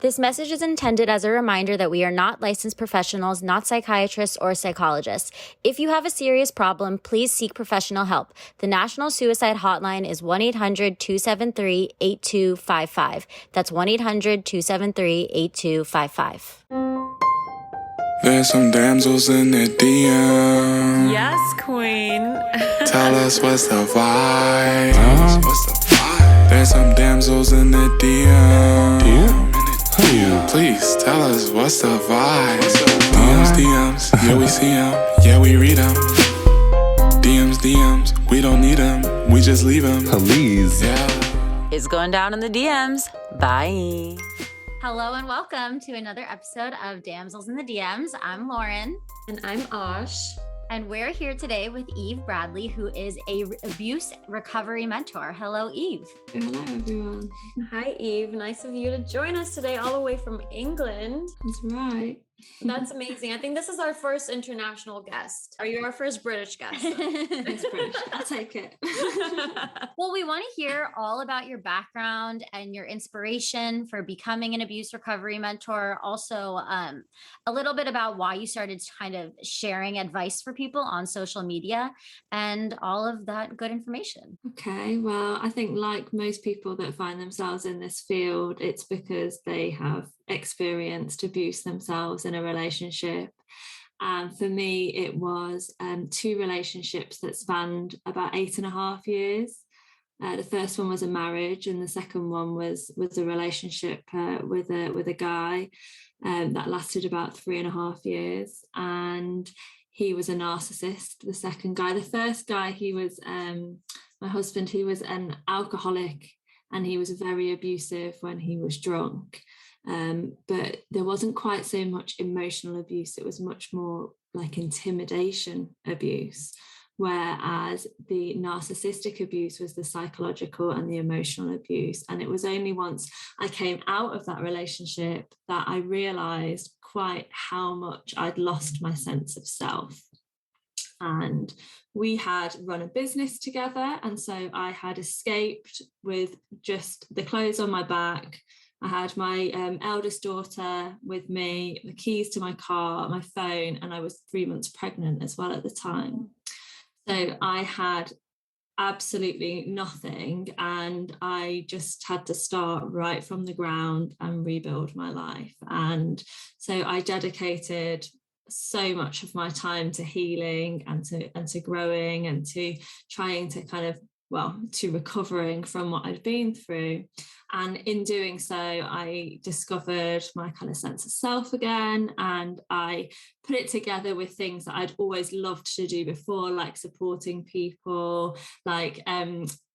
This message is intended as a reminder that we are not licensed professionals, not psychiatrists or psychologists. If you have a serious problem, please seek professional help. The National Suicide Hotline is 1-800-273-8255. That's 1-800-273-8255. There's some damsels in the DM. Yes, queen. Tell us what's the vibe. There's some damsels in the DM. Please tell us what's the vibe. DMs, yeah we see them, yeah we read them. DMs, we don't need them, we just leave them. Please. Yeah. It's going down in the DMs. Bye. Hello and welcome to another episode of Damsels in the DMs. I'm Lauren. And I'm Osh. And we're here today with Eve Bradley, who is a abuse recovery mentor. Hello, Eve. Hello, everyone. Hi, Eve. Nice of you to join us today, all the way from England. That's right. That's amazing. I think this is our first international guest. Are you our first British guest? Thanks, British. I'll take it. Well, we want to hear all about your background and your inspiration for becoming an abuse recovery mentor. Also, a little bit about why you started kind of sharing advice for people on social media and all of that good information. Okay, well, I think like most people that find themselves in this field, it's because they have experienced abuse themselves in a relationship. And for me, it was two relationships that spanned about 8.5 years. The first one was a marriage, and the second one was a relationship with a guy that lasted about 3.5 years. And he was a narcissist, the second guy. The first guy, he was my husband. He was an alcoholic, and he was very abusive when he was drunk. But there wasn't quite so much emotional abuse. It was much more like intimidation abuse, whereas the narcissistic abuse was the psychological and the emotional abuse. And it was only once I came out of that relationship that I realized quite how much I'd lost my sense of self. And we had run a business together, and so I had escaped with just the clothes on my back. I had my eldest daughter with me, the keys to my car, my phone, and I was 3 months pregnant as well at the time. So I had absolutely nothing, and I just had to start right from the ground and rebuild my life. And so I dedicated so much of my time to healing and to growing and to trying to to recovering from what I'd been through. And in doing so, I discovered my kind of sense of self again, and I put it together with things that I'd always loved to do before, like supporting people, like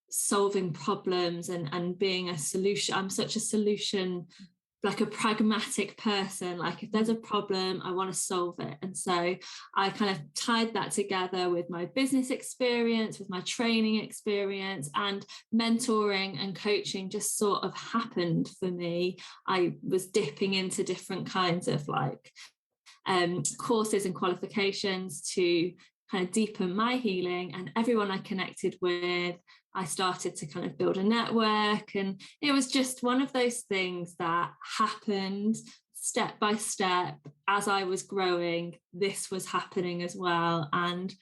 solving problems and being a solution. I'm such a solution, like a pragmatic person. Like if there's a problem, I want to solve it. And so I kind of tied that together with my business experience, with my training experience, and mentoring and coaching just sort of happened for me. I was dipping into different kinds of courses and qualifications to kind of deepen my healing, and everyone I connected with, I started to kind of build a network. And it was just one of those things that happened step by step. As I was growing, this was happening as well. And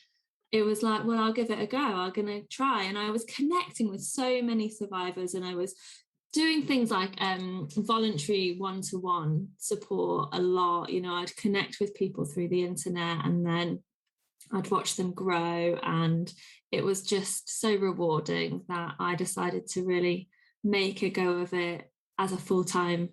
it was like, well, I'll give it a go. I'm going to try. And I was connecting with so many survivors, and I was doing things like voluntary one-to-one support a lot. You know, I'd connect with people through the internet, and then I'd watch them grow, and it was just so rewarding that I decided to really make a go of it as a full-time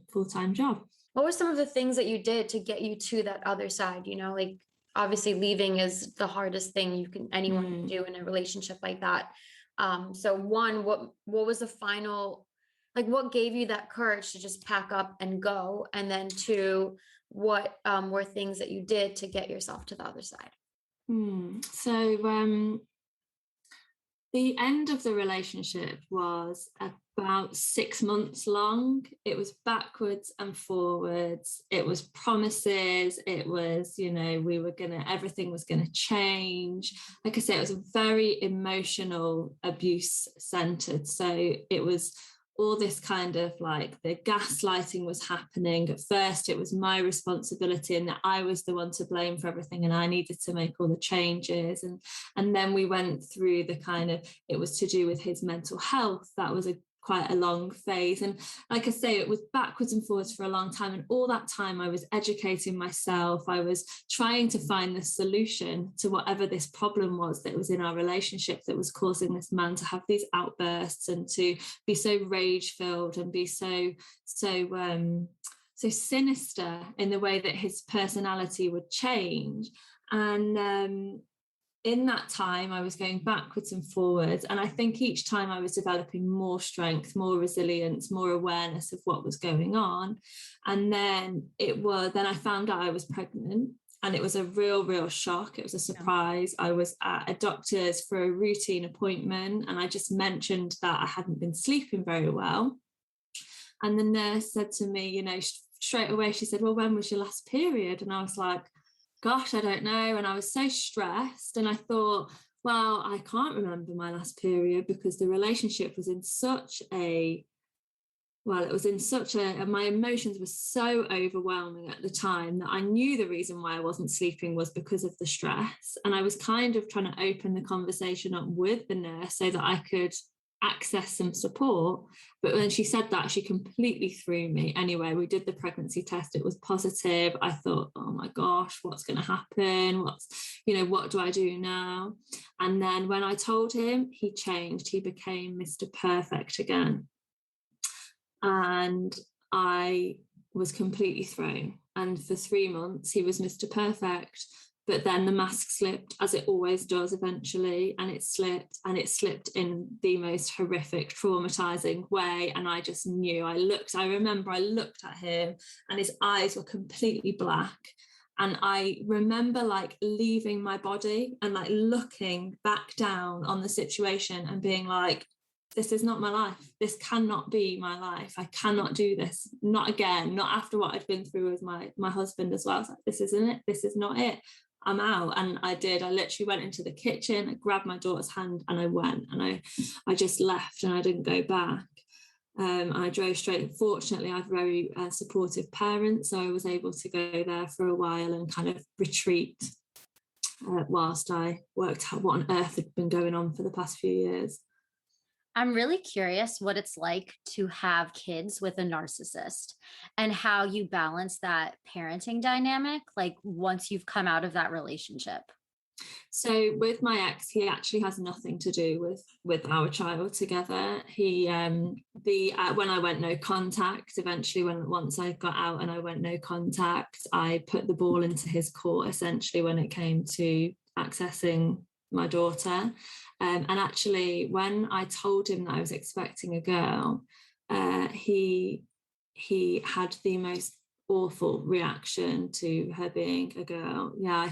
job. What were some of the things that you did to get you to that other side? You know, like obviously leaving is the hardest thing anyone can do in a relationship like that. So one, what was the final, like what gave you that courage to just pack up and go? And then two, what were things that you did to get yourself to the other side? So the end of the relationship was about 6 months long. It was backwards and forwards. It was promises. It was, everything was going to change. Like I said, it was a very emotional abuse centered. So it was all this kind of like the gaslighting was happening. At first it was my responsibility and that I was the one to blame for everything and I needed to make all the changes, and then we went through the kind of, it was to do with his mental health. That was quite a long phase, and like I say, it was backwards and forwards for a long time, and all that time I was educating myself. I was trying to find the solution to whatever this problem was that was in our relationship that was causing this man to have these outbursts and to be so rage filled and be so sinister in the way that his personality would change. And in that time, I was going backwards and forwards. And I think each time I was developing more strength, more resilience, more awareness of what was going on. And then I found out I was pregnant, and it was a real shock. It was a surprise. I was at a doctor's for a routine appointment, and I just mentioned that I hadn't been sleeping very well. And the nurse said to me, straight away, she said, well, when was your last period? And I was like, gosh, I don't know. And I was so stressed, and I thought, well, I can't remember my last period because the relationship was in such a, my emotions were so overwhelming at the time that I knew the reason why I wasn't sleeping was because of the stress. And I was kind of trying to open the conversation up with the nurse so that I could access some support. But when she said that, she completely threw me. Anyway, we did the pregnancy test. It was positive. I thought, oh my gosh, what's going to happen? What do I do now? And then when I told him, he changed. He became Mr. Perfect again. And I was completely thrown. And for 3 months, he was Mr. Perfect. But then the mask slipped, as it always does eventually, and it slipped in the most horrific, traumatizing way. And I just knew. I remember I looked at him and his eyes were completely black. And I remember like leaving my body and like looking back down on the situation and being like, this is not my life. This cannot be my life. I cannot do this. Not again. Not after what I'd been through with my husband as well. I was like, this isn't it. This is not it. I'm out. And I did. I literally went into the kitchen, I grabbed my daughter's hand and I went, and I just left and I didn't go back. I drove straight. Fortunately, I have very supportive parents, so I was able to go there for a while and kind of retreat whilst I worked out what on earth had been going on for the past few years. I'm really curious what it's like to have kids with a narcissist and how you balance that parenting dynamic, like once you've come out of that relationship. So with my ex, he actually has nothing to do with our child together. He when I went no contact, eventually once I got out and I went no contact, I put the ball into his court essentially when it came to accessing my daughter. And actually, when I told him that I was expecting a girl, he had the most awful reaction to her being a girl. Yeah,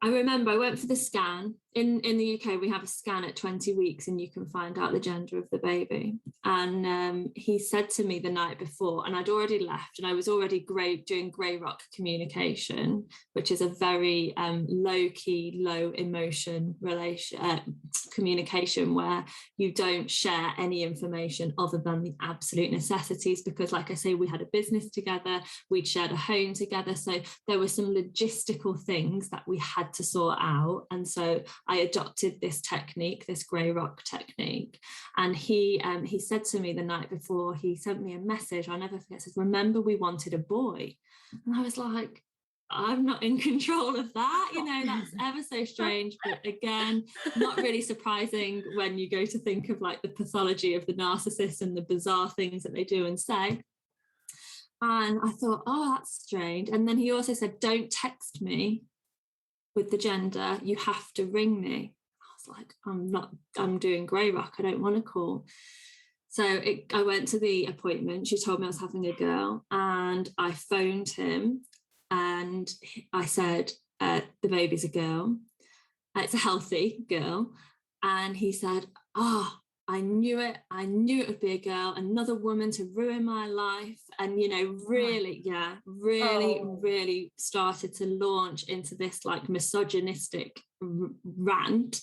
I remember I went for the scan. In the UK, we have a scan at 20 weeks and you can find out the gender of the baby. And he said to me the night before, and I'd already left and I was already doing grey rock communication, which is a very low-key, low-emotion communication where you don't share any information other than the absolute necessities because, like I say, we had a business together, we'd shared a home together, so there were some logistical things that we had to sort out. And so I adopted this technique, this grey rock technique. And he said to me the night before, he sent me a message, I'll never forget, says, remember we wanted a boy. And I was like, I'm not in control of that, that's ever so strange. But again, not really surprising when you go to think of like the pathology of the narcissist and the bizarre things that they do and say. And I thought, oh, that's strange. And then he also said, don't text me with the gender, you have to ring me. I was like, I'm doing grey rock, I don't want to call. So I went to the appointment, she told me I was having a girl, and I phoned him and I said, the baby's a girl, it's a healthy girl. And he said, I knew it would be a girl, another woman to ruin my life. And, really started to launch into this like misogynistic rant.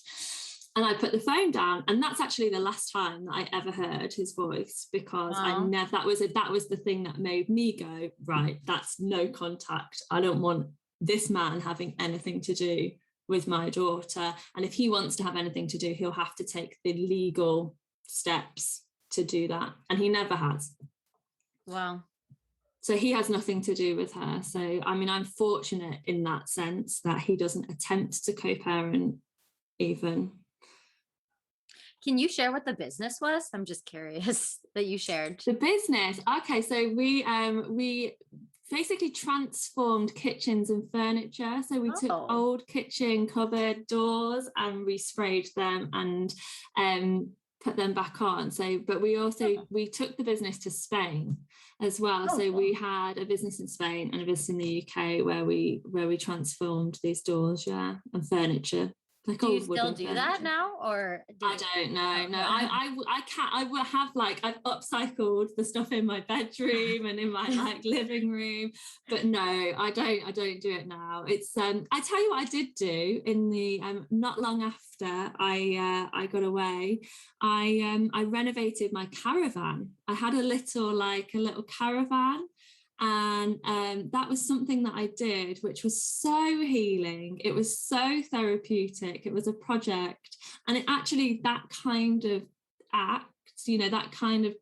And I put the phone down, and that's actually the last time that I ever heard his voice, because I Wow. never, that was the thing that made me go, right, that's no contact. I don't want this man having anything to do with my daughter. And if he wants to have anything to do, he'll have to take the legal steps to do that. And he never has. Wow. So he has nothing to do with her. So, I mean, I'm fortunate in that sense that he doesn't attempt to co-parent even. Can you share what the business was? I'm just curious that you shared. The business. Okay, so we basically transformed kitchens and furniture. So we took old kitchen cupboard doors and resprayed them and put them back on. So, but we also we took the business to Spain as well. So we had a business in Spain and a business in the UK where we transformed these doors, and furniture. Like, do you still do that now, or I don't know? No, I can't. I will have, like, I've upcycled the stuff in my bedroom and in my like living room, but no, I don't do it now. It's I tell you what I did do in the not long after I got away. I renovated my caravan. I had a little caravan. And that was something that I did, which was so healing. It was so therapeutic. It was a project. And it actually, that kind of act, that kind of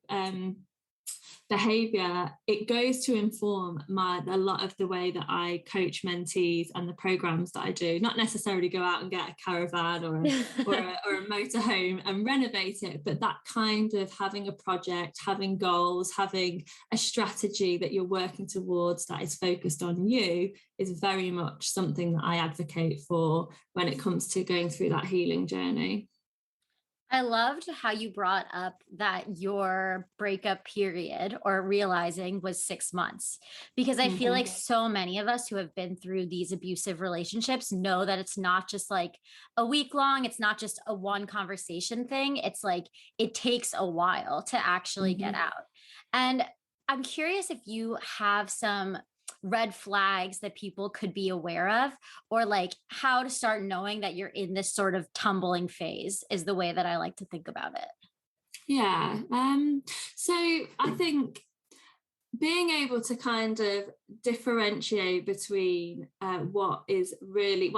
behavior, it goes to inform a lot of the way that I coach mentees and the programs that I do. Not necessarily go out and get a caravan or a motorhome and renovate it, but that kind of having a project, having goals, having a strategy that you're working towards that is focused on you is very much something that I advocate for when it comes to going through that healing journey. I loved how you brought up that your breakup period or realizing was 6 months, because I feel like so many of us who have been through these abusive relationships know that it's not just like a week long. It's not just a one conversation thing. It's like, it takes a while to actually get out. And I'm curious if you have some red flags that people could be aware of, or like how to start knowing that you're in this sort of tumbling phase, is the way that I like to think about it. Yeah. So I think being able to kind of differentiate between what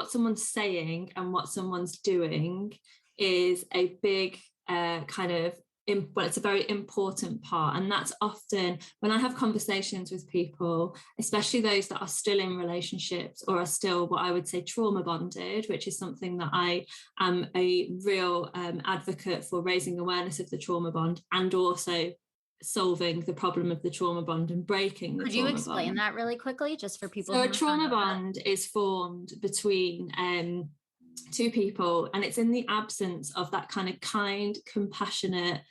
someone's saying and what someone's doing is a big it's a very important part. And that's often when I have conversations with people, especially those that are still in relationships or are still what I would say trauma bonded, which is something that I am a real advocate for, raising awareness of the trauma bond and also solving the problem of the trauma bond and breaking the trauma bond. Could you explain that really quickly, just for people? So a trauma bond is formed between two people, and it's in the absence of that kind of kind, compassionate,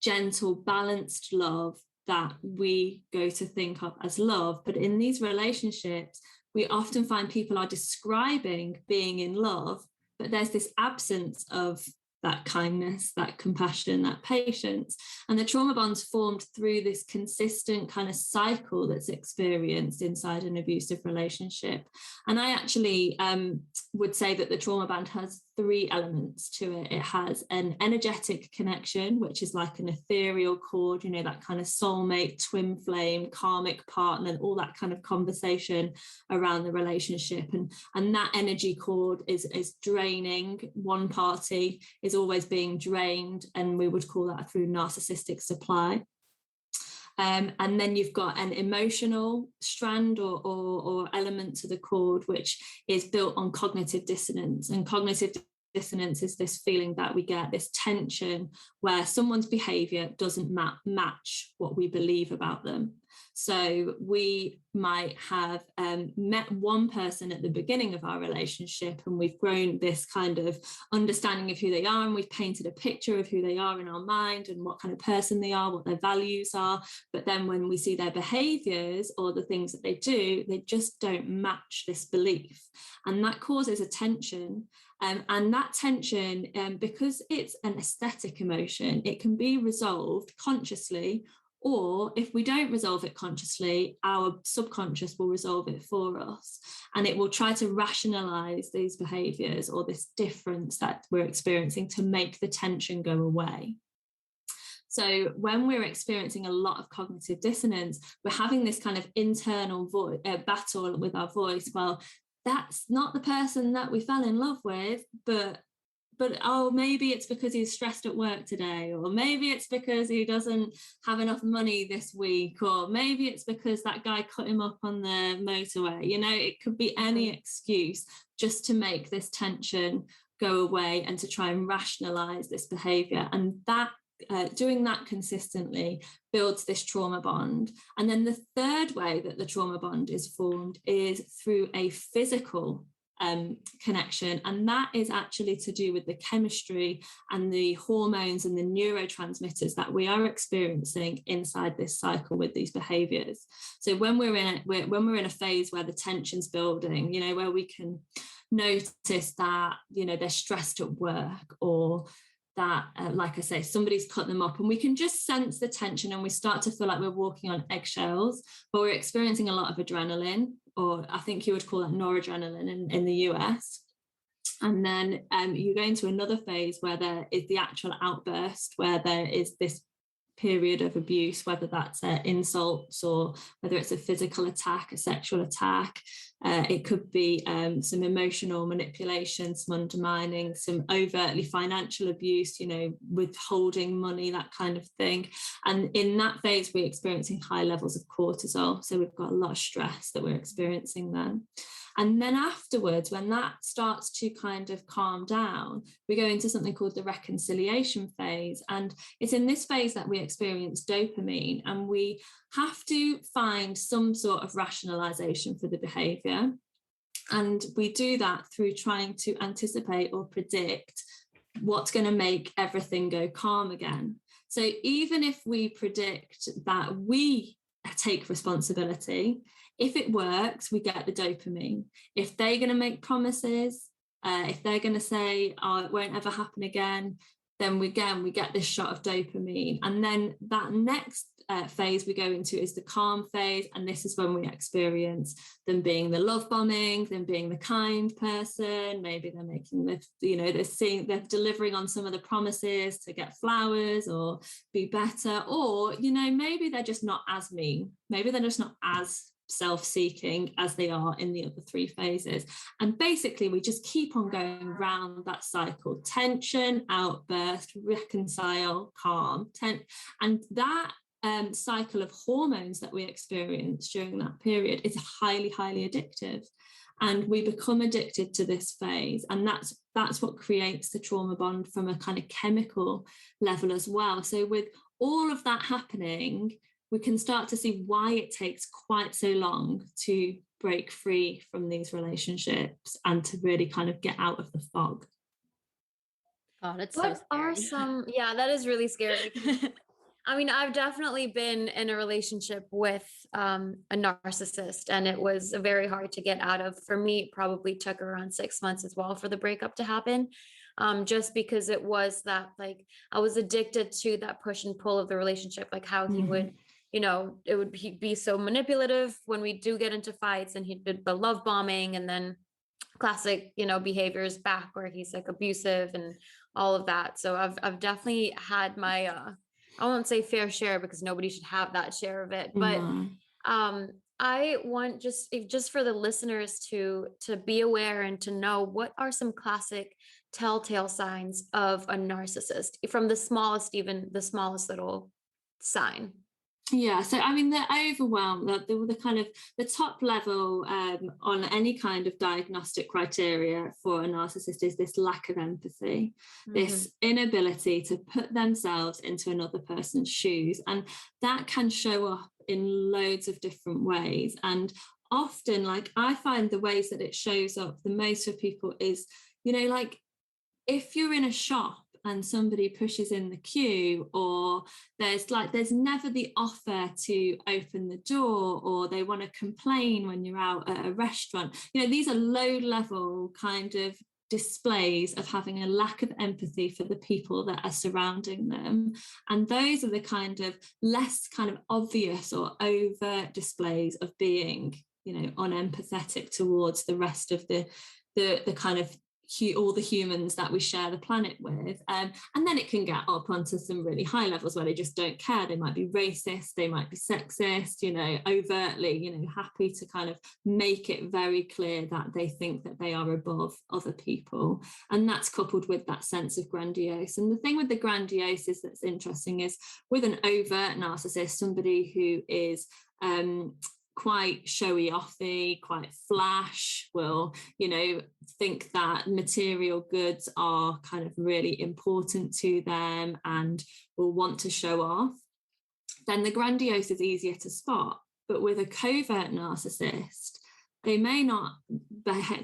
gentle, balanced love that we go to think of as love. But in these relationships, we often find people are describing being in love, but there's this absence of that kindness, that compassion, that patience. And the trauma bond's formed through this consistent kind of cycle that's experienced inside an abusive relationship. And I actually would say that the trauma bond has 3 elements to it. It has an energetic connection, which is like an ethereal cord, that kind of soulmate, twin flame, karmic partner, all that kind of conversation around the relationship. And that energy cord is draining. One party is always being drained, and we would call that through narcissistic supply. And then you've got an emotional strand or element to the cord, which is built on cognitive dissonance. And cognitive dissonance is this feeling that we get, this tension where someone's behavior doesn't match what we believe about them. So we might have met one person at the beginning of our relationship, and we've grown this kind of understanding of who they are, and we've painted a picture of who they are in our mind and what kind of person they are, what their values are. But then when we see their behaviors or the things that they do, they just don't match this belief. And that causes a tension. And that tension, because it's an aesthetic emotion, it can be resolved consciously, Or if we don't resolve it consciously, our subconscious will resolve it for us. And it will try to rationalize these behaviors or this difference that we're experiencing to make the tension go away. So when we're experiencing a lot of cognitive dissonance, we're having this kind of internal battle with our voice. Well, that's not the person that we fell in love with, but oh, maybe it's because he's stressed at work today, or maybe it's because he doesn't have enough money this week, or maybe it's because that guy cut him up on the motorway. You know, it could be any excuse just to make this tension go away and to try and rationalize this behavior. And that doing that consistently builds this trauma bond. And then the third way that the trauma bond is formed is through a physical connection, and that is actually to do with the chemistry and the hormones and the neurotransmitters that we are experiencing inside this cycle with these behaviors. So when we're in a phase where the tension's building, you know, where we can notice that, you know, they're stressed at work, or that, like I say, somebody's cut them up, and we can just sense the tension and we start to feel like we're walking on eggshells, but we're experiencing a lot of adrenaline, or I think you would call that noradrenaline in the US. And then you go into another phase where there is the actual outburst, where there is this period of abuse, whether that's insults or whether it's a physical attack, a sexual attack. It could be some emotional manipulation, some undermining, some overtly financial abuse, you know, withholding money, that kind of thing. And in that phase, we're experiencing high levels of cortisol. So we've got a lot of stress that we're experiencing then. And then afterwards, when that starts to kind of calm down, we go into something called the reconciliation phase. And it's in this phase that we experience dopamine, and we have to find some sort of rationalization for the behavior. And we do that through trying to anticipate or predict what's going to make everything go calm again. So even if we predict that we take responsibility, if it works, we get the dopamine. If they're going to make promises, if they're going to say, oh, it won't ever happen again, then we get this shot of dopamine. And then that next phase we go into is the calm phase. And this is when we experience them being the love bombing, them being the kind person. Maybe they're making the, you know, they're delivering on some of the promises to get flowers or be better. Or, you know, maybe they're just not as mean. Maybe they're just not as self-seeking as they are in the other three phases. And basically we just keep on going around that cycle: tension, outburst, reconcile, calm, and that cycle of hormones that we experience during that period is highly addictive, and we become addicted to this phase. And that's what creates the trauma bond from a kind of chemical level as well. So with all of that happening, we can start to see why it takes quite so long to break free from these relationships and to really kind of get out of the fog. Oh, that's so What are scary. some, yeah, that is really scary. I mean, I've definitely been in a relationship with a narcissist, and it was very hard to get out of. For me, it probably took around 6 months as well for the breakup to happen, just because it was that, like, I was addicted to that push and pull of the relationship, like how he would, you know, he'd be so manipulative when we do get into fights, and he'd be the love bombing, and then classic, you know, behaviors back where he's like abusive and all of that. So I've definitely had my I won't say fair share, because nobody should have that share of it, but I want just for the listeners to be aware and to know what are some classic telltale signs of a narcissist, from the smallest, even the smallest little sign. Yeah, so I mean, the overwhelm, the kind of the top level on any kind of diagnostic criteria for a narcissist is this lack of empathy, this inability to put themselves into another person's shoes. And that can show up in loads of different ways. And often, like, I find the ways that it shows up the most for people is, you know, like if you're in a shop and somebody pushes in the queue, or there's never the offer to open the door, or they want to complain when you're out at a restaurant. You know, these are low level kind of displays of having a lack of empathy for the people that are surrounding them. And those are the kind of less kind of obvious or overt displays of being, unempathetic towards the rest of the kind of all the humans that we share the planet with. And then it can get up onto some really high levels where they just don't care. They might be racist, they might be sexist, overtly, happy to kind of make it very clear that they think that they are above other people. And that's coupled with that sense of grandiose. And the thing with the grandiose is that's interesting is with an overt narcissist, somebody who is quite showy offy, quite flash, will, think that material goods are kind of really important to them and will want to show off, then the grandiose is easier to spot. But with a covert narcissist, they may not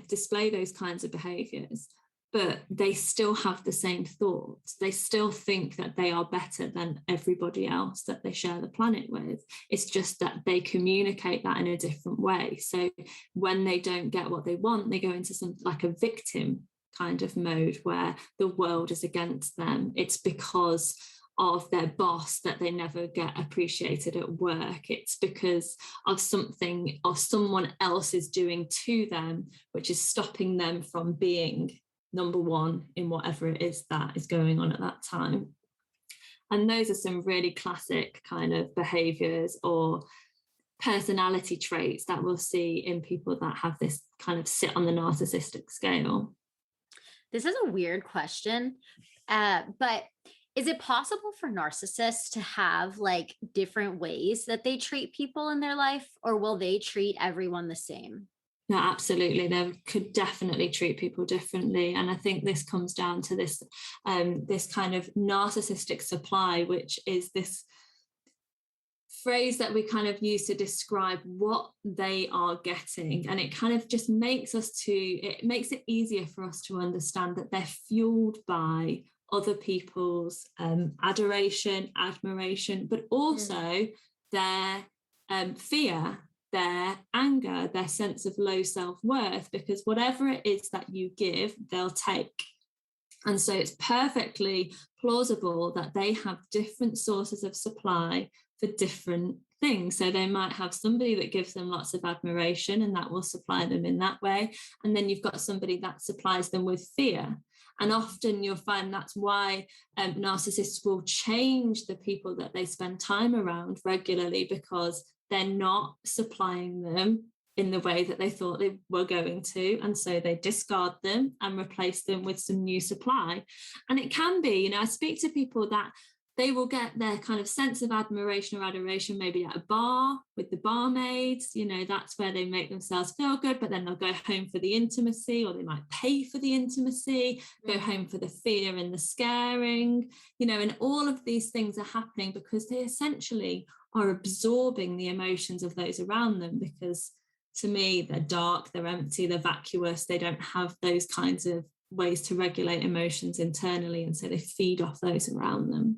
display those kinds of behaviors, but they still have the same thoughts. They still think that they are better than everybody else that they share the planet with. It's just that they communicate that in a different way. So when they don't get what they want, they go into some like a victim kind of mode where the world is against them. It's because of their boss that they never get appreciated at work. It's because of something or someone else is doing to them, which is stopping them from being number one in whatever it is that is going on at that time. And those are some really classic kind of behaviors or personality traits that we'll see in people that have this kind of sit on the narcissistic scale. This is a weird question, but is it possible for narcissists to have like different ways that they treat people in their life, or will they treat everyone the same? No, absolutely. They could definitely treat people differently. And I think this comes down to this kind of narcissistic supply, which is this phrase that we kind of use to describe what they are getting. And it kind of just makes it easier for us to understand that they're fueled by other people's adoration, admiration, but also their fear, their anger, their sense of low self-worth, because whatever it is that you give, they'll take. And so it's perfectly plausible that they have different sources of supply for different things. So they might have somebody that gives them lots of admiration and that will supply them in that way. And then you've got somebody that supplies them with fear. And often you'll find that's why narcissists will change the people that they spend time around regularly, because they're not supplying them in the way that they thought they were going to. And so they discard them and replace them with some new supply. And it can be, I speak to people that they will get their kind of sense of admiration or adoration maybe at a bar with the barmaids, that's where they make themselves feel good, but then they'll go home for the intimacy, or they might pay for the intimacy, go home for the fear and the scaring, and all of these things are happening because they essentially are absorbing the emotions of those around them, because to me, they're dark, they're empty, they're vacuous, they don't have those kinds of ways to regulate emotions internally, and so they feed off those around them.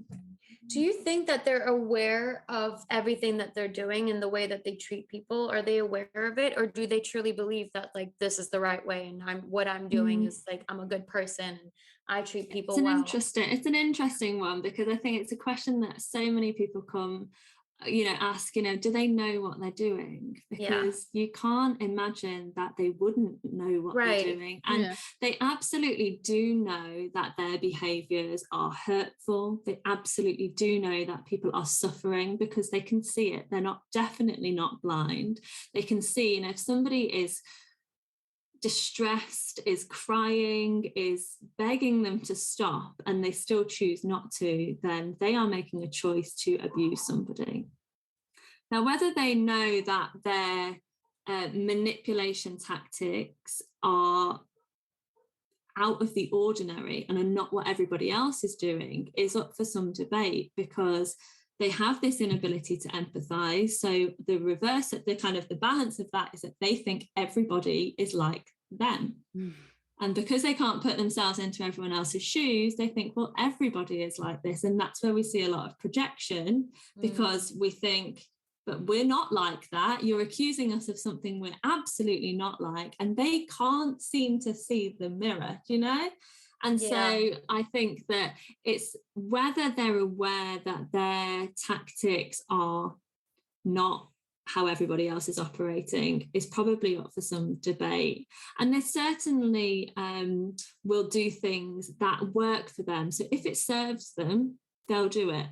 Do you think that they're aware of everything that they're doing and the way that they treat people? Are they aware of it, or do they truly believe that like this is the right way and what I'm doing is like I'm a good person and I treat people well? It's an interesting one, because I think it's a question that so many people come ask, do they know what they're doing? Because you can't imagine that they wouldn't know what they're doing. And they absolutely do know that their behaviors are hurtful. They absolutely do know that people are suffering, because they can see it. They're definitely not blind. They can see, if somebody is distressed, is crying, is begging them to stop, and they still choose not to, then they are making a choice to abuse somebody. Now, whether they know that their manipulation tactics are out of the ordinary and are not what everybody else is doing is up for some debate, because they have this inability to empathize. So the reverse, the balance of that is that they think everybody is like them. And because they can't put themselves into everyone else's shoes, they think, well, everybody is like this. And that's where we see a lot of projection, because we think but we're not like that. You're accusing us of something we're absolutely not like. And they can't seem to see the mirror, you know? And so I think that it's whether they're aware that their tactics are not how everybody else is operating is probably up for some debate. And they certainly will do things that work for them. So if it serves them, they'll do it.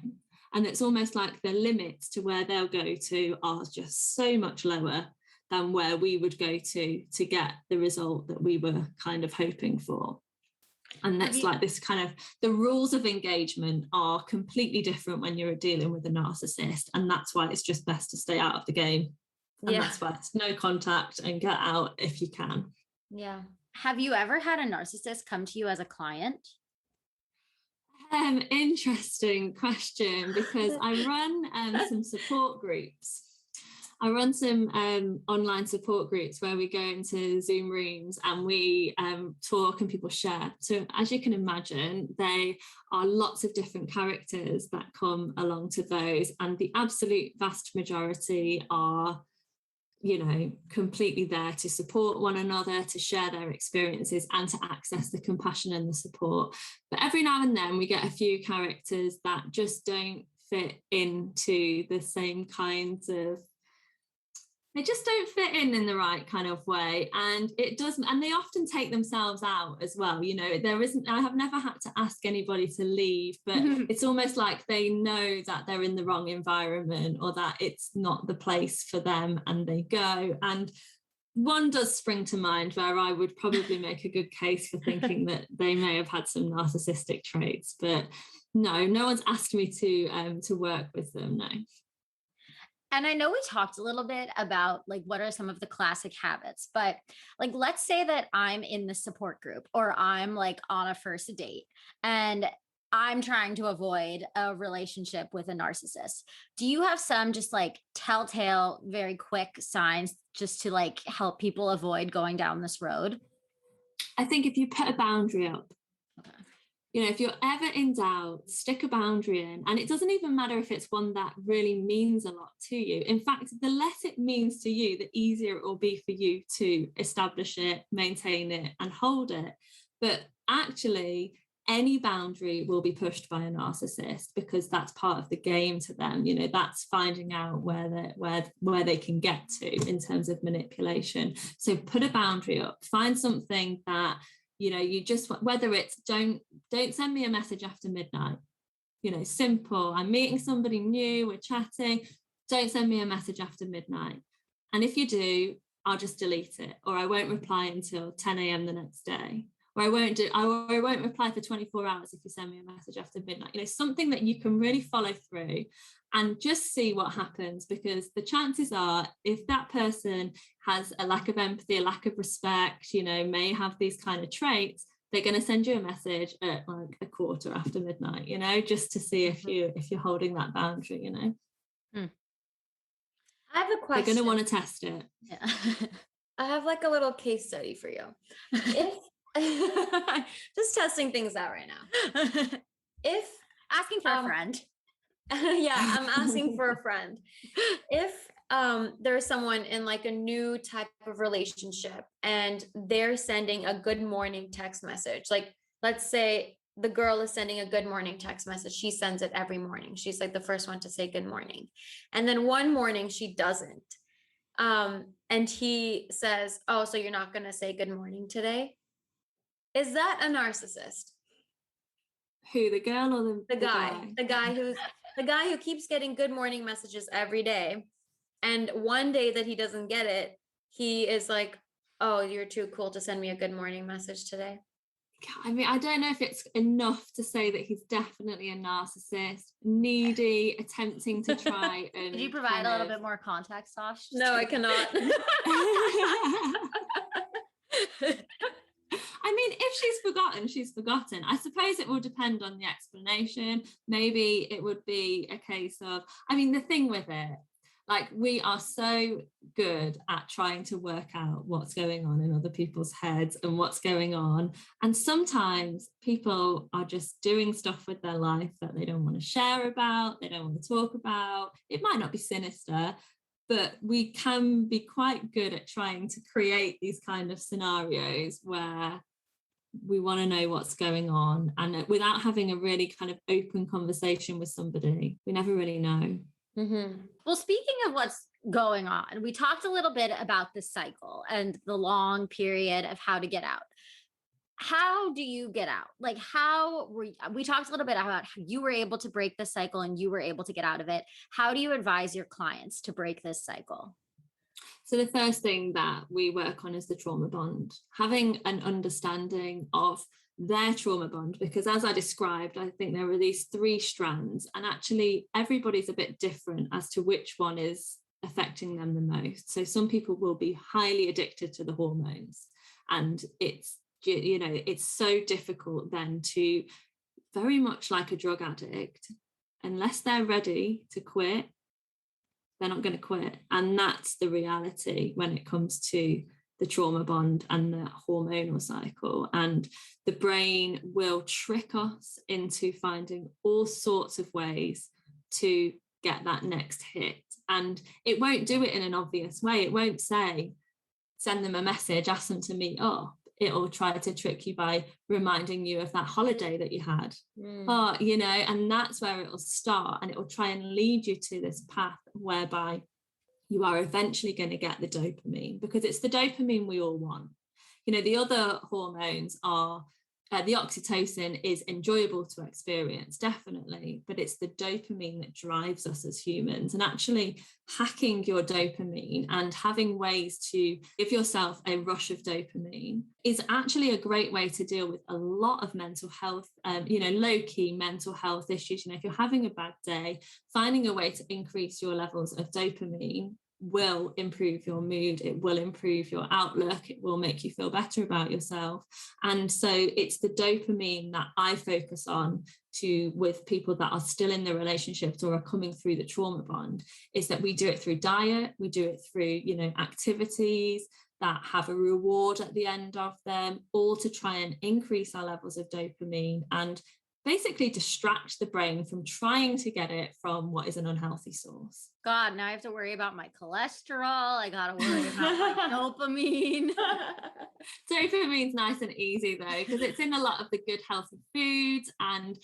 And it's almost like the limits to where they'll go to are just so much lower than where we would go to get the result that we were kind of hoping for. And that's like this kind of, the rules of engagement are completely different when you're dealing with a narcissist. And that's why it's just best to stay out of the game. And that's why it's no contact and get out if you can. Yeah. Have you ever had a narcissist come to you as a client? Interesting question, because I run some support groups. I run some online support groups where we go into Zoom rooms and we talk and people share. So as you can imagine, there are lots of different characters that come along to those, and the absolute vast majority are, you know, completely there to support one another, to share their experiences and to access the compassion and the support. But every now and then we get a few characters that just don't fit into the same kinds of, they just don't fit in the right kind of way. And it doesn't, and they often take themselves out as well. You know, I have never had to ask anybody to leave, but it's almost like they know that they're in the wrong environment or that it's not the place for them and they go. And one does spring to mind where I would probably make a good case for thinking that they may have had some narcissistic traits, but no one's asked me to work with them, no. And I know we talked a little bit about like what are some of the classic habits, but like let's say that I'm in the support group or I'm like on a first date and I'm trying to avoid a relationship with a narcissist. Do you have some just like telltale, very quick signs just to like help people avoid going down this road? I think if you put a boundary up, you know, if you're ever in doubt, stick a boundary in. And it doesn't even matter if it's one that really means a lot to you. In fact, the less it means to you, the easier it will be for you to establish it, maintain it, and hold it. But actually, any boundary will be pushed by a narcissist because that's part of the game to them. You know, that's finding out where they can get to in terms of manipulation. So put a boundary up, find something that, you know, you just, whether it's don't send me a message after midnight, you know, simple. I'm meeting somebody new, we're chatting, don't send me a message after midnight. And if you do, I'll just delete it, or I won't reply until 10 a.m. the next day, or I won't reply for 24 hours if you send me a message after midnight. You know, something that you can really follow through and just see what happens, because the chances are if that person has a lack of empathy, a lack of respect, you know, may have these kind of traits, they're going to send you a message at like a quarter after midnight, you know, just to see if you're holding that boundary, you know. I have a question. They're going to want to test it. Yeah. I have like a little case study for you. If just testing things out right now. If asking for a friend. Yeah, I'm asking for a friend. If there's someone in like a new type of relationship and they're sending a good morning text message, like let's say the girl is sending a good morning text message. She sends it every morning. She's like the first one to say good morning. And then one morning she doesn't. And he says, oh, so you're not going to say good morning today? Is that a narcissist? Who, the girl or the guy? The guy who keeps getting good morning messages every day. And one day that he doesn't get it, he is like, oh, you're too cool to send me a good morning message today. I mean, I don't know if it's enough to say that he's definitely a narcissist, needy, attempting to try and... Could you provide a little bit more context, Tosh? No, I cannot. I mean, if she's forgotten, she's forgotten. I suppose it will depend on the explanation. Maybe it would be a case of, I mean, the thing with it, Like, we are so good at trying to work out what's going on in other people's heads and what's going on. And sometimes people are just doing stuff with their life that they don't want to share about, they don't want to talk about. It might not be sinister, but we can be quite good at trying to create these kind of scenarios where we want to know what's going on. And without having a really kind of open conversation with somebody, we never really know. Mm-hmm. Well, speaking of what's going on, we talked a little bit about the cycle and the long period of how to get out. How do you get out? Like, we talked a little bit about how you were able to break the cycle and you were able to get out of it. How do you advise your clients to break this cycle? So the first thing that we work on is the trauma bond, having an understanding of their trauma bond, because as I described, I think there are these 3 strands, and actually everybody's a bit different as to which one is affecting them the most. So some people will be highly addicted to the hormones, and it's so difficult then to, very much like a drug addict, unless they're ready to quit, they're not going to quit. And that's the reality when it comes to the trauma bond and the hormonal cycle. And the brain will trick us into finding all sorts of ways to get that next hit. And it won't do it in an obvious way. It won't say, send them a message, ask them to meet up. It'll try to trick you by reminding you of that holiday that you had. And that's where it'll start, and it'll try and lead you to this path whereby you are eventually going to get the dopamine, because it's the dopamine we all want. The other hormones are, the oxytocin is enjoyable to experience, definitely, but it's the dopamine that drives us as humans. And actually hacking your dopamine and having ways to give yourself a rush of dopamine is actually a great way to deal with a lot of mental health, low-key mental health issues. If you're having a bad day, finding a way to increase your levels of dopamine will improve your mood, it will improve your outlook, it will make you feel better about yourself. And so it's the dopamine that I focus on with people that are still in the relationships or are coming through the trauma bond, is that we do it through diet, we do it through activities that have a reward at the end of them, all to try and increase our levels of dopamine and basically distract the brain from trying to get it from what is an unhealthy source. God, now I have to worry about my cholesterol. I got to worry about my dopamine. Dopamine's nice and easy though, because it's in a lot of the good healthy foods, and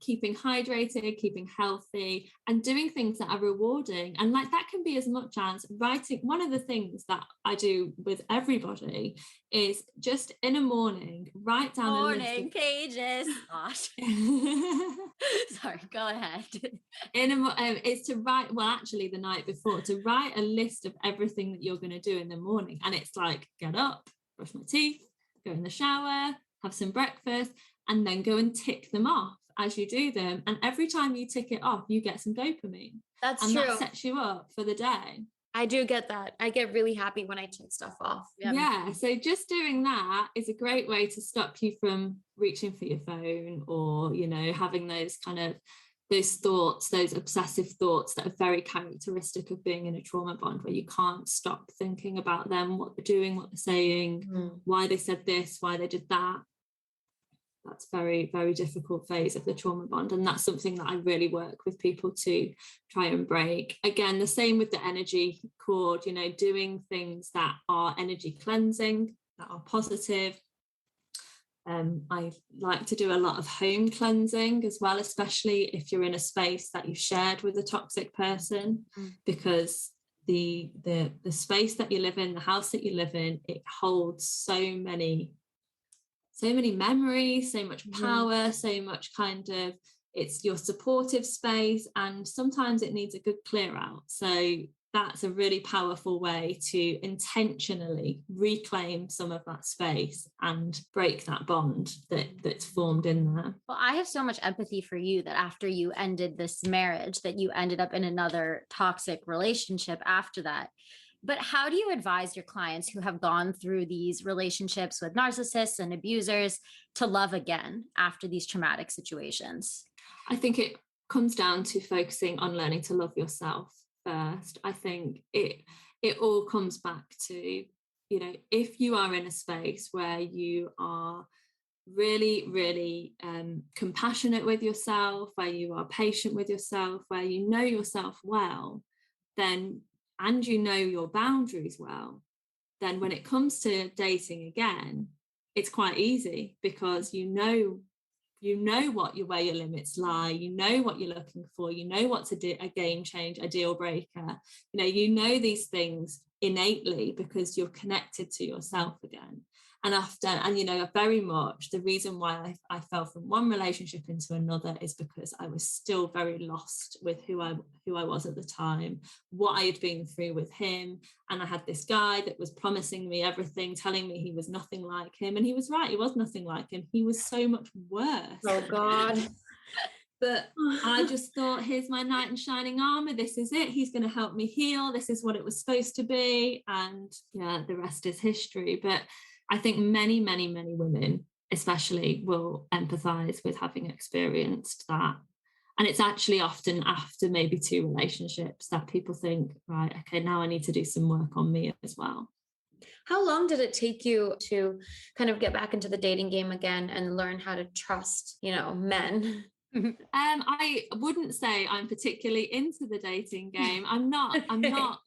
keeping hydrated, keeping healthy, and doing things that are rewarding. And like that can be as much as writing. One of the things that I do with everybody is just in a morning, write down Morning pages. Gosh. Sorry, go ahead. It's to write, actually the night before, to write a list of everything that you're going to do in the morning. And it's like, get up, brush my teeth, go in the shower, have some breakfast, and then go and tick them off as you do them. And every time you tick it off, you get some dopamine. That's and true. That sets you up for the day. I do get that. I get really happy when I tick stuff off. Yeah. So just doing that is a great way to stop you from reaching for your phone or, having those kind of those thoughts, those obsessive thoughts that are very characteristic of being in a trauma bond, where you can't stop thinking about them, what they're doing, what they're saying, why they said this, why they did that. That's very, very difficult phase of the trauma bond. And that's something that I really work with people to try and break. Again, the same with the energy cord, doing things that are energy cleansing, that are positive. I like to do a lot of home cleansing as well, especially if you're in a space that you've shared with a toxic person, because the space that you live in, the house that you live in, it holds so many memories, so much power, so much kind of, it's your supportive space, and sometimes it needs a good clear out. So that's a really powerful way to intentionally reclaim some of that space and break that bond that's formed in there. Well, I have so much empathy for you that after you ended this marriage, that you ended up in another toxic relationship after that. But how do you advise your clients who have gone through these relationships with narcissists and abusers to love again after these traumatic situations? I think it comes down to focusing on learning to love yourself first, I think it all comes back to, if you are in a space where you are really, really compassionate with yourself, where you are patient with yourself, where you know yourself well, then, and you know your boundaries well, then when it comes to dating again, it's quite easy, because you know where your limits lie, you know what you're looking for, you know what's a game change, a deal breaker, you know these things innately because you're connected to yourself again. And often, and very much the reason why I fell from one relationship into another is because I was still very lost with who I was at the time, what I had been through with him. And I had this guy that was promising me everything, telling me he was nothing like him, and he was right, he was nothing like him, he was so much worse. Oh God. But I just thought, here's my knight in shining armor, this is it, he's going to help me heal, this is what it was supposed to be. And yeah, the rest is history. But I think many, many, many women especially will empathize with having experienced that. And it's actually often after maybe 2 relationships that people think, right, okay, now I need to do some work on me as well. How long did it take you to kind of get back into the dating game again and learn how to trust, men? I wouldn't say I'm particularly into the dating game. I'm not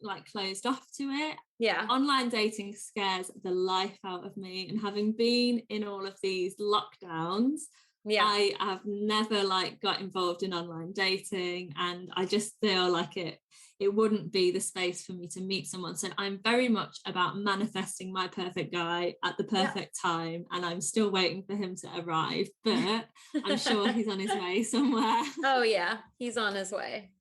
like closed off to it. Yeah. Online dating scares the life out of me. And having been in all of these lockdowns, yeah, I have never got involved in online dating, and I just feel like it wouldn't be the space for me to meet someone. So I'm very much about manifesting my perfect guy at the perfect time, and I'm still waiting for him to arrive, but I'm sure he's on his way somewhere. Oh yeah, he's on his way.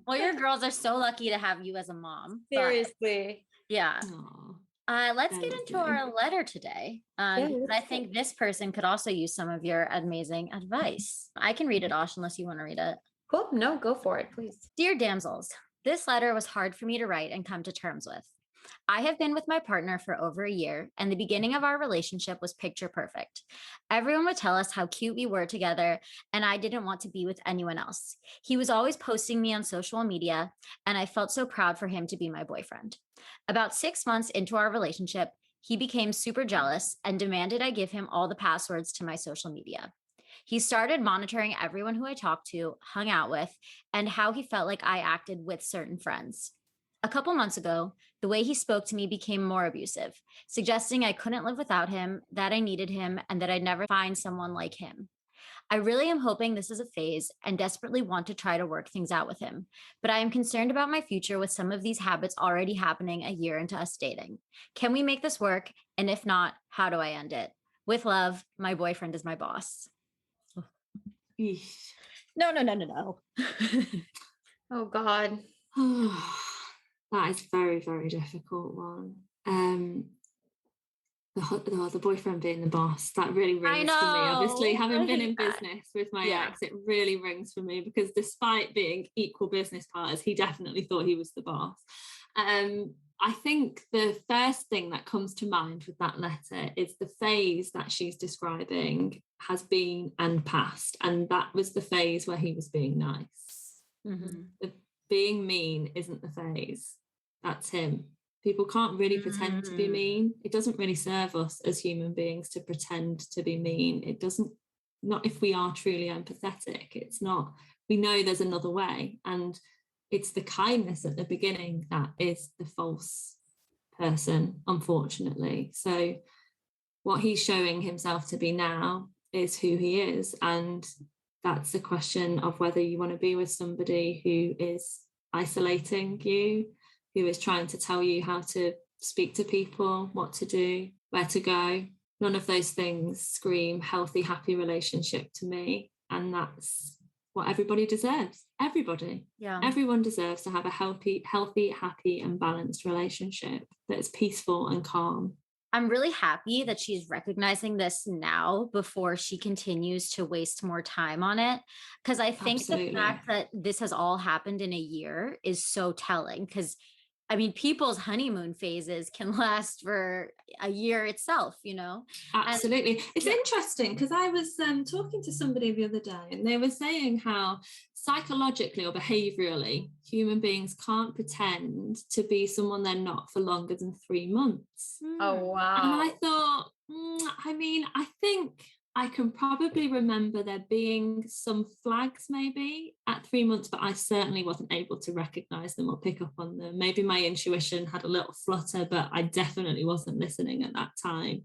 Well, your girls are so lucky to have you as a mom. Seriously. Yeah. Aww. Let's get into our letter today. Because I think this person could also use some of your amazing advice. I can read it, Osh, unless you want to read it. Cool. No, go for it, please. Dear Damsels, this letter was hard for me to write and come to terms with. I have been with my partner for over a year, and the beginning of our relationship was picture perfect. Everyone would tell us how cute we were together, and I didn't want to be with anyone else. He was always posting me on social media, and I felt so proud for him to be my boyfriend. About 6 months into our relationship, he became super jealous and demanded I give him all the passwords to my social media. He started monitoring everyone who I talked to, hung out with, and how he felt like I acted with certain friends. A couple months ago, the way he spoke to me became more abusive, suggesting I couldn't live without him, that I needed him, and that I'd never find someone like him. I really am hoping this is a phase and desperately want to try to work things out with him, but I am concerned about my future with some of these habits already happening a year into us dating. Can we make this work? And if not, how do I end it? With love, my boyfriend is my boss. No. Oh God. That is very, very difficult one. The boyfriend being the boss, that really rings for me. Obviously, having been in business with my ex, it really rings for me, because despite being equal business partners, he definitely thought he was the boss. I think the first thing that comes to mind with that letter is the phase that she's describing has been and passed, and that was the phase where he was being nice. Mm-hmm. The being mean isn't the phase. That's him. People can't really pretend to be mean. It doesn't really serve us as human beings to pretend to be mean. It doesn't, not if we are truly empathetic. It's not, we know there's another way. And it's the kindness at the beginning that is the false person, unfortunately. So what he's showing himself to be now is who he is. And that's a question of whether you want to be with somebody who is isolating you, who is trying to tell you how to speak to people, what to do, where to go. None of those things scream healthy, happy relationship to me. And that's what everybody deserves. Everybody. Yeah. Everyone deserves to have a healthy, happy and balanced relationship that's peaceful and calm. I'm really happy that she's recognizing this now before she continues to waste more time on it. Because I think the fact that this has all happened in a year is so telling, because I mean, people's honeymoon phases can last for a year itself, you know? Absolutely. It's yeah. interesting because I was talking to somebody the other day and they were saying how psychologically or behaviorally human beings can't pretend to be someone they're not for longer than 3 months. Oh, wow. And I thought, I mean, I think I can probably remember there being some flags maybe at 3 months, but I certainly wasn't able to recognize them or pick up on them. Maybe my intuition had a little flutter, but I definitely wasn't listening at that time.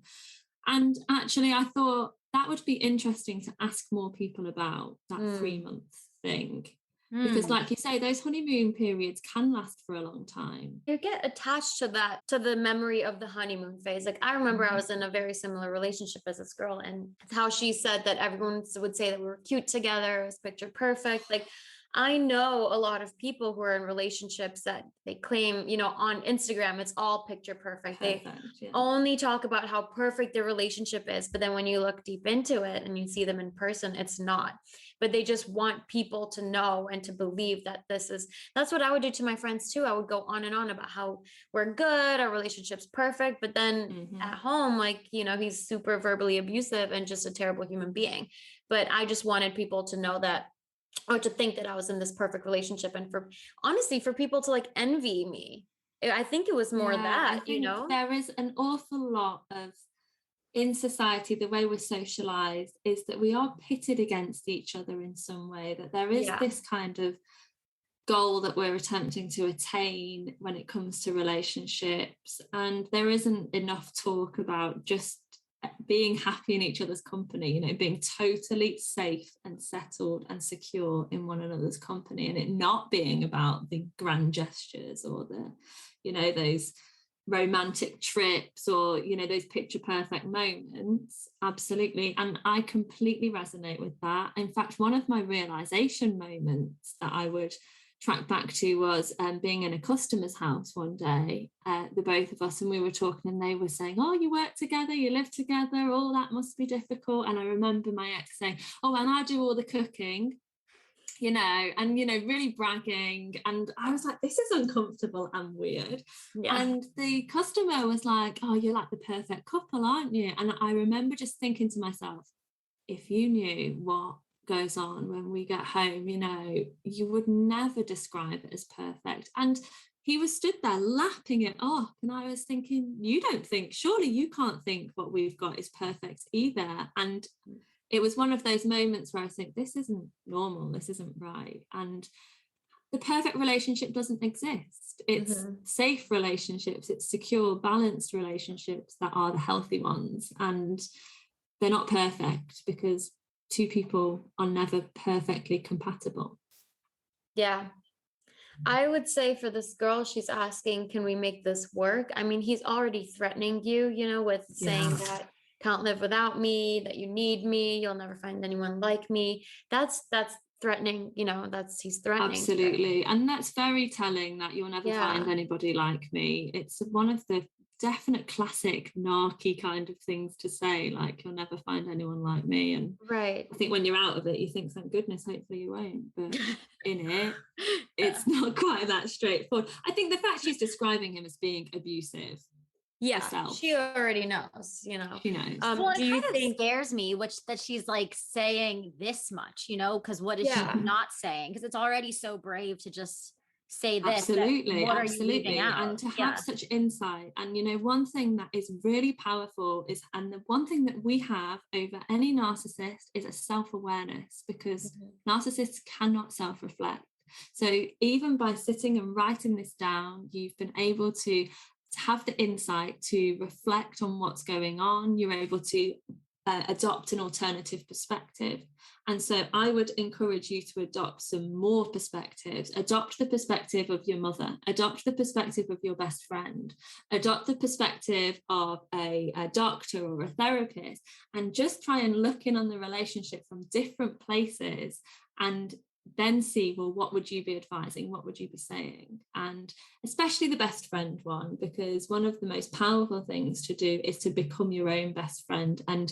And actually, I thought that would be interesting to ask more people about that 3 month thing. Because like you say, those honeymoon periods can last for a long time. You get attached to that, to the memory of the honeymoon phase. Like I remember I was in a very similar relationship as this girl, and how she said that everyone would say that we were cute together, it was picture perfect. Like I know a lot of people who are in relationships that they claim, you know, on Instagram, it's all picture perfect. They only talk about how perfect their relationship is. But then when you look deep into it and you see them in person, it's not. But they just want people to know and to believe that that's what I would do to my friends too. I would go on and on about how we're good, our relationship's perfect. But then at home, like, you know, he's super verbally abusive and just a terrible human being. But I just wanted people to know that, or to think that I was in this perfect relationship, and for honestly for people to like envy me. I think it was more that, you know, there is an awful lot of, in society, the way we're socialized is that we are pitted against each other in some way, that there is this kind of goal that we're attempting to attain when it comes to relationships, and there isn't enough talk about just being happy in each other's company, you know, being totally safe and settled and secure in one another's company, and it not being about the grand gestures or the, you know, those romantic trips or, you know, those picture perfect moments. Absolutely. And I completely resonate with that. In fact, one of my realization moments that I would track back to was being in a customer's house one day, the both of us, and we were talking and they were saying, oh, you work together, you live together, all that must be difficult. And I remember my ex saying, oh, and I do all the cooking, you know, and, you know, really bragging. And I was like, this is uncomfortable and weird. And the customer was like, oh, you're like the perfect couple, aren't you? And I remember just thinking to myself, if you knew what goes on when we get home, you know, you would never describe it as perfect. And he was stood there lapping it off, and I was thinking, you don't think, surely you can't think what we've got is perfect either. And it was one of those moments where I think, this isn't normal, this isn't right. And the perfect relationship doesn't exist. It's safe relationships, it's secure, balanced relationships that are the healthy ones, and they're not perfect because two people are never perfectly compatible. Yeah. I would say for this girl, she's asking, can we make this work? I mean, he's already threatening you, you know, with saying that can't live without me, that you need me, you'll never find anyone like me. That's threatening, you know, he's threatening. Absolutely. And that's very telling, that you'll never find anybody like me. It's one of the definite classic narky kind of things to say, like, you'll never find anyone like me. And I think when you're out of it, you think, thank goodness, hopefully you won't. But in it, it's not quite that straightforward. I think the fact she's describing him as being abusive, herself, she already knows, you know. She knows. Well, it kind of scares me, that she's like saying this much, you know, because what is she not saying? Because it's already so brave to just say this. Absolutely. What are you leaving out? And to have such insight. And, you know, one thing that is really powerful is, and the one thing that we have over any narcissist is a self-awareness, because narcissists cannot self-reflect. So even by sitting and writing this down, you've been able to have the insight to reflect on what's going on. You're able to adopt an alternative perspective. And so I would encourage you to adopt some more perspectives. Adopt the perspective of your mother, adopt the perspective of your best friend, adopt the perspective of a doctor or a therapist, and just try and look in on the relationship from different places, and then see, well, what would you be advising? What would you be saying? And especially the best friend one, because one of the most powerful things to do is to become your own best friend and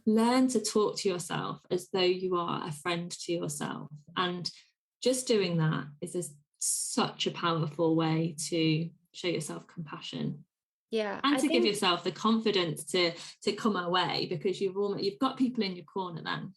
learn to talk to yourself as though you are a friend to yourself. And just doing that is such a powerful way to show yourself compassion. Yeah. And to give yourself the confidence to come away, because you've got people in your corner then.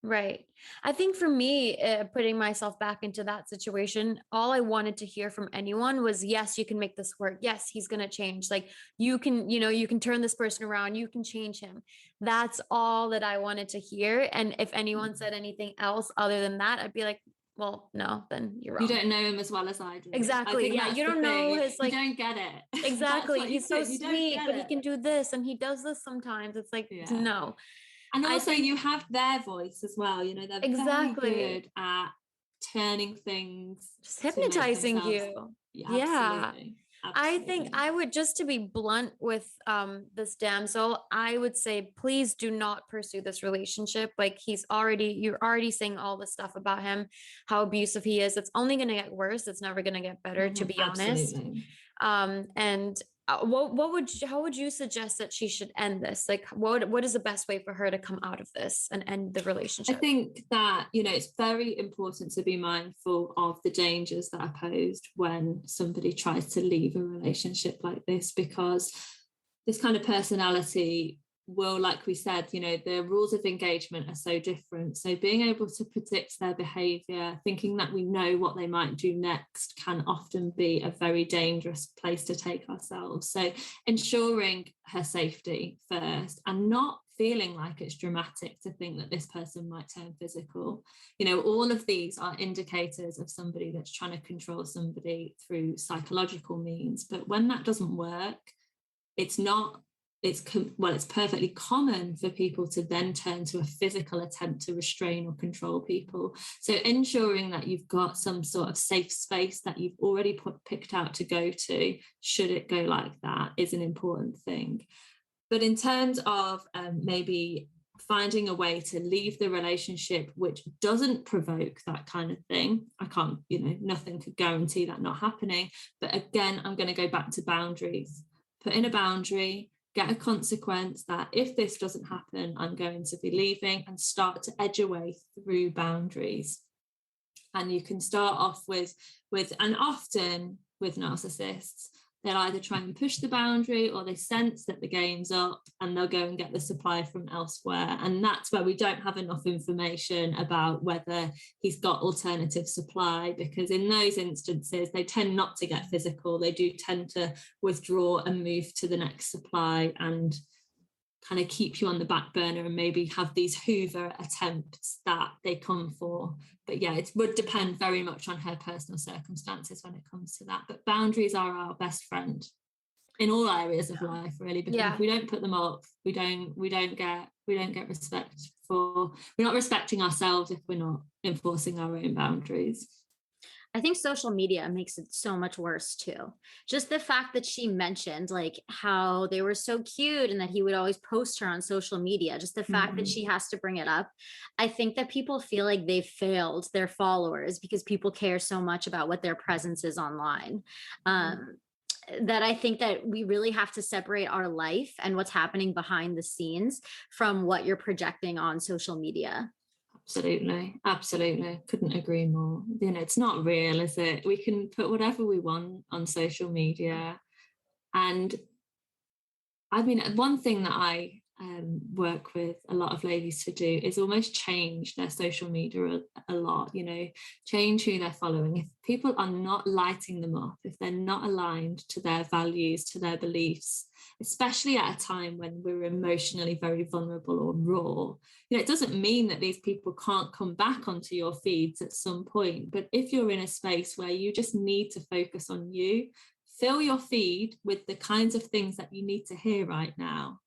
Right. I think for me, putting myself back into that situation, all I wanted to hear from anyone was, yes, you can make this work. Yes, he's going to change. Like you can, you can turn this person around. You can change him. That's all that I wanted to hear. And if anyone said anything else other than that, I'd be like, well, no, then you're wrong. You don't know him as well as I do. Exactly. Yeah. You don't know his, like, you don't get it. Exactly. He's so sweet, but he can do this and he does this sometimes. It's like, no. And also you have their voice as well. They're very good at turning things, just hypnotizing you. Yeah. Absolutely. I think I would, just to be blunt with this damsel, I would say, please do not pursue this relationship. Like you're already saying all this stuff about him, how abusive he is. It's only going to get worse. It's never going to get better, to be honest. And how would you suggest that she should end this? Like, what is the best way for her to come out of this and end the relationship? I think that, it's very important to be mindful of the dangers that are posed when somebody tries to leave a relationship like this, because this kind of personality will, like we said, the rules of engagement are so different. So being able to predict their behavior, thinking that we know what they might do next, can often be a very dangerous place to take ourselves. So ensuring her safety first, and not feeling like it's dramatic to think that this person might turn physical. All of these are indicators of somebody that's trying to control somebody through psychological means. But when that doesn't work, it's perfectly common for people to then turn to a physical attempt to restrain or control people. So ensuring that you've got some sort of safe space that you've already picked out to go to, should it go like that, is an important thing. But in terms of maybe finding a way to leave the relationship which doesn't provoke that kind of thing, I can't, nothing could guarantee that not happening. But again, I'm going to go back to boundaries. Put in a boundary, get a consequence that if this doesn't happen, I'm going to be leaving, and start to edge away through boundaries. And you can start off with, and often with narcissists, they'll either try and push the boundary, or they sense that the game's up and they'll go and get the supply from elsewhere. And that's where we don't have enough information about whether he's got alternative supply, because in those instances, they tend not to get physical. They do tend to withdraw and move to the next supply and kind of keep you on the back burner, and maybe have these Hoover attempts that they come for. But yeah, it would depend very much on her personal circumstances when it comes to that. But boundaries are our best friend in all areas of life, really, because if we don't put them up, we don't get respect for. We're not respecting ourselves if we're not enforcing our own boundaries. I think social media makes it so much worse too. Just the fact that she mentioned like how they were so cute and that he would always post her on social media, just the fact that she has to bring it up. I think that people feel like they've failed their followers because people care so much about what their presence is online. That I think that we really have to separate our life and what's happening behind the scenes from what you're projecting on social media. Absolutely. Couldn't agree more. It's not real, is it? We can put whatever we want on social media. And I mean, one thing that I work with a lot of ladies to do is almost change their social media a lot, change who they're following. If people are not lighting them up, if they're not aligned to their values, to their beliefs, especially at a time when we're emotionally very vulnerable or raw, it doesn't mean that these people can't come back onto your feeds at some point. But if you're in a space where you just need to focus on you, fill your feed with the kinds of things that you need to hear right now.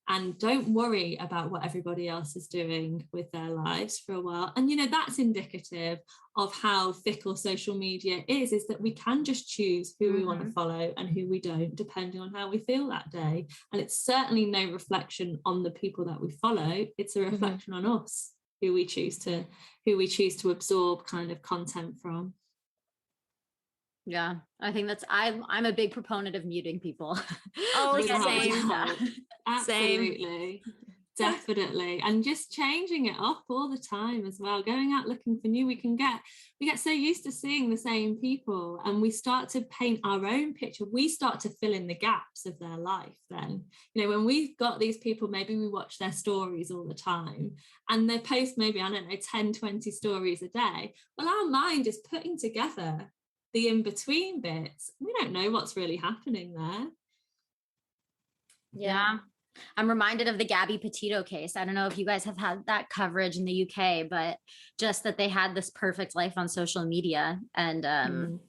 And don't worry about what everybody else is doing with their lives for a while. And, that's indicative of how fickle social media is that we can just choose who we want to follow and who we don't, depending on how we feel that day. And it's certainly no reflection on the people that we follow. It's a reflection on us, who we choose to absorb kind of content from. Yeah, I think I'm a big proponent of muting people. Oh, Like, same. Absolutely. Definitely. And just changing it up all the time as well, going out looking for new. We get so used to seeing the same people, and we start to paint our own picture. We start to fill in the gaps of their life then. When we've got these people, maybe we watch their stories all the time and they post maybe, 10, 20 stories a day. Well, our mind is putting together the in-between bits. We don't know what's really happening there. Yeah. I'm reminded of the Gabby Petito case. I don't know if you guys have had that coverage in the UK, but just that they had this perfect life on social media. And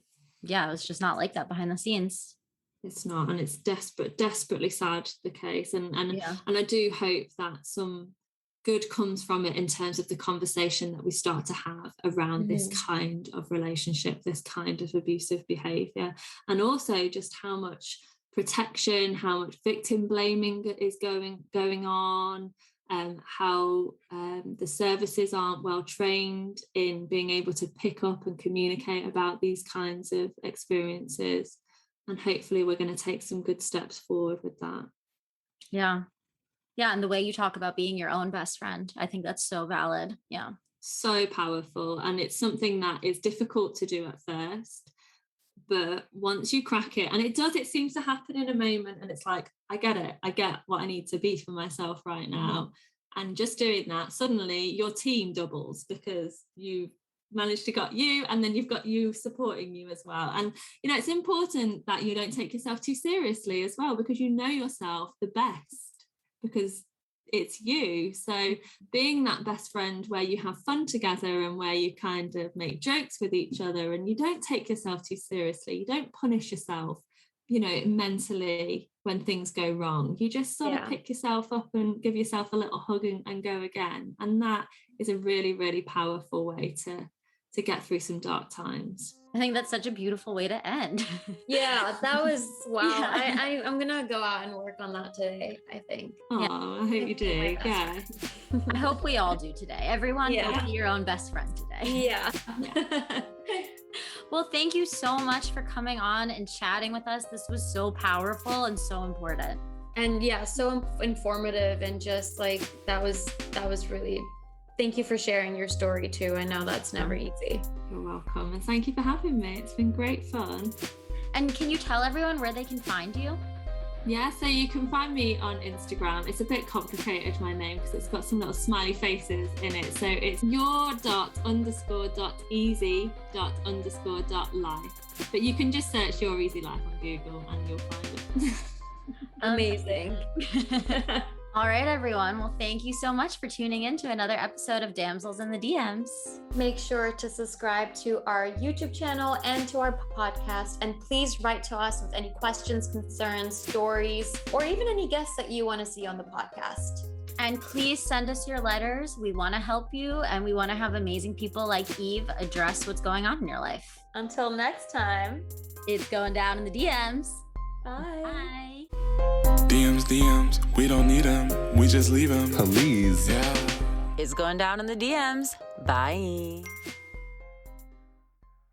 yeah, it was just not like that behind the scenes. It's not, and it's desperately sad, the case. And I do hope that some good comes from it in terms of the conversation that we start to have around this kind of relationship, this kind of abusive behavior, and also just how much protection, how much victim blaming is going on, how the services aren't well trained in being able to pick up and communicate about these kinds of experiences. And hopefully we're going to take some good steps forward with that. Yeah, and the way you talk about being your own best friend, I think that's so valid. Yeah, so powerful. And it's something that is difficult to do at first, but once you crack it, and it seems to happen in a moment, and it's like, I get what I need to be for myself right now. And just doing that, suddenly your team doubles, because you managed to got you, and then you've got you supporting you as well. And it's important that you don't take yourself too seriously as well, because you know yourself the best, because it's you. So being that best friend where you have fun together and where you kind of make jokes with each other, and you don't take yourself too seriously, you don't punish yourself mentally when things go wrong. You just sort of pick yourself up and give yourself a little hug and go again. And that is a really, really powerful way to get through some dark times. I think that's such a beautiful way to end. Yeah, that was wow. Yeah. I'm gonna go out and work on that today, I think. Oh, I hope you do. Yeah. I hope we all do today. Everyone, go be your own best friend today. Yeah. Well, thank you so much for coming on and chatting with us. This was so powerful and so important. And so informative, and just like that was really. Thank you for sharing your story too. I know that's never easy. You're welcome. And thank you for having me. It's been great fun. And can you tell everyone where they can find you? Yeah, so you can find me on Instagram. It's a bit complicated, my name, because it's got some little smiley faces in it. So it's your._.easy._.life. But you can just search Your Easy Life on Google and you'll find it. Amazing. All right, everyone. Well, thank you so much for tuning in to another episode of Damsels in the DMs. Make sure to subscribe to our YouTube channel and to our podcast. And please write to us with any questions, concerns, stories, or even any guests that you want to see on the podcast. And please send us your letters. We want to help you, and we want to have amazing people like Eve address what's going on in your life. Until next time, it's going down in the DMs. Bye. Bye. DMs, we don't need them, we just leave them. Please. Yeah. It's going down in the DMs. Bye.